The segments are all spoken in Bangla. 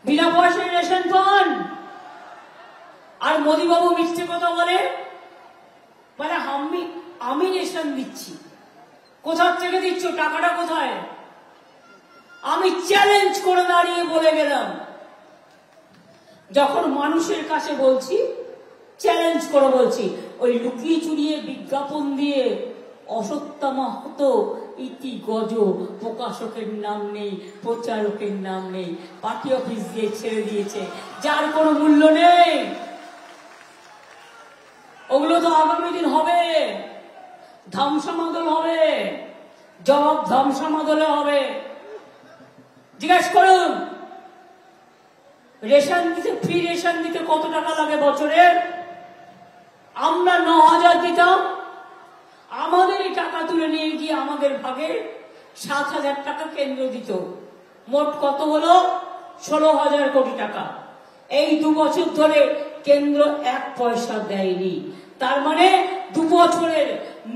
বিনা পয়সায় রেশন পান। আর মোদীবাবু মিথ্যে কথা বলে, মানে আমি রেশন দিচ্ছি। কোথা থেকে দিচ্ছ? টাকাটা কোথায়? আমি চ্যালেঞ্জ করে দাঁড়িয়ে বলে গেলাম, যখন মানুষের কাছে বলছি, চ্যালেঞ্জ করে বলছি, ওই লুকিয়ে চুরিয়ে বিজ্ঞাপন দিয়ে অসত্যামাহত ইতি গজ প্রকাশকের নাম নেই, প্রচারকের নাম নেই, পার্টি অফিস দিয়ে ছেড়ে দিয়েছে, যার কোনো মূল্য নেই। ওগুলো তো আগামী দিন হবে, ধামসামাদল হবে, জবাব ধামসামাদলে হবে। জিজ্ঞাসা করুন, রেশন দিতে, ফ্রি রেশন দিতে কত টাকা লাগে বছরে? আমরা 9,000 দিতাম, আমাদের এই টাকা তুলে নিয়ে গিয়ে আমাদের ভাগে 7,000 টাকা কেন্দ্র দিত। মোট কত হলো? 16,000 কোটি টাকা। এই 2 বছর ধরে কেন্দ্র 1 পয়সা দেয়নি। তার মানে 2 বছরের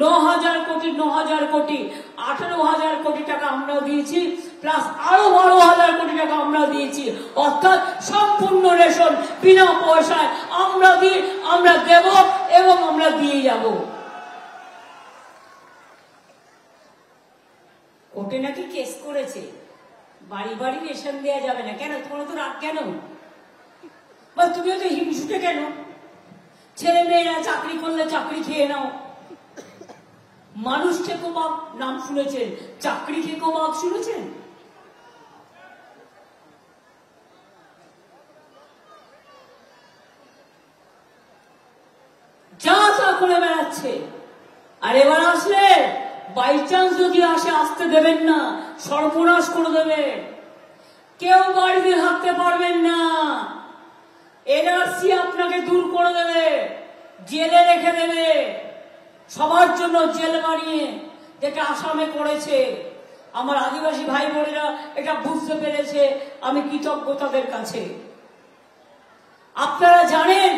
9,000 কোটি 18,000 কোটি টাকা আমরা দিয়েছি, প্লাস আরো 12,000 কোটি টাকা আমরা দিয়েছি। অর্থাৎ সম্পূর্ণ রেশন বিনা পয়সায় আমরা দেব এবং আমরা দিয়ে যাব। কোর্টে নাকি কেস করেছে, বাড়ি বাড়ি রেশন দেওয়া যাবে না। কেন? তোমার তো রাগ কেন? বা তুমিও তো হিংসুটে কেন? ছেলে মেয়েরা চাকরি করলে চাকরি খেয়ে নাও। মানুষ খেকো বাপ নাম শুনেছেন, চাকরি খেকো বাপ শুনেছেন? যা তা করে বেড়াচ্ছে। আর এবার আসলে বাই চান্স যদি আসে, আসতে দেবেন না, সর্বনাশ করে দেবে। কেউ বাড়িতে থাকতে পারবেন না। এনআরসি আপনাকে দূর করে দেবে, জেলে রেখে দেবে, সবার জন্য জেল বানিয়ে, যেটা আসামে করেছে। আমার আদিবাসী ভাই বোনেরা এটা বুঝতে পেরেছে, আমি কৃতজ্ঞ তাদের কাছে। আপনারা জানেন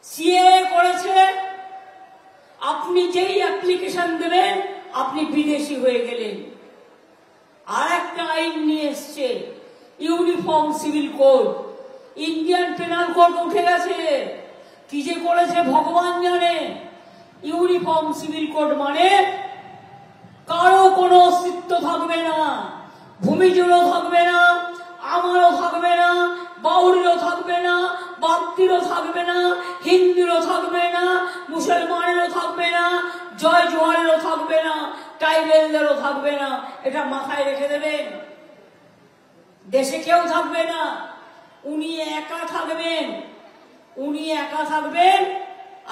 সিএএ করেছে, আপনি যেই অ্যাপ্লিকেশন দেবেন আপনি বিদেশি হয়ে গেলেন। আর একটা আইন নিয়ে এসছে, uniform civil code. Indian penal code উঠে গেছে, কি যে করেছে ভগবান জানে। ইউনিফর্ম সিভিল কোড মানে কারো কোনো অস্তিত্ব থাকবে না, ভূমিজুরও থাকবে না, আমারও থাকবে না, বাউরিরও থাকবে না, বাগদিরও থাকবে না, হিন্দুরও থাকবে না, মুসলমানেরও থাকবে না, জয় জোহারেরও থাকবে না, ট্রাইবেলদেরও থাকবে না। এটা মাথায় রেখে দেবেন। দেশে কেউ থাকবে না, উনি একা থাকবেন। উনি একা থাকবেন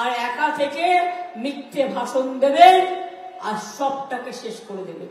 আর একা থেকে মিথ্যে ভাষণ দেবেন আর সবটাকে শেষ করে দেবেন।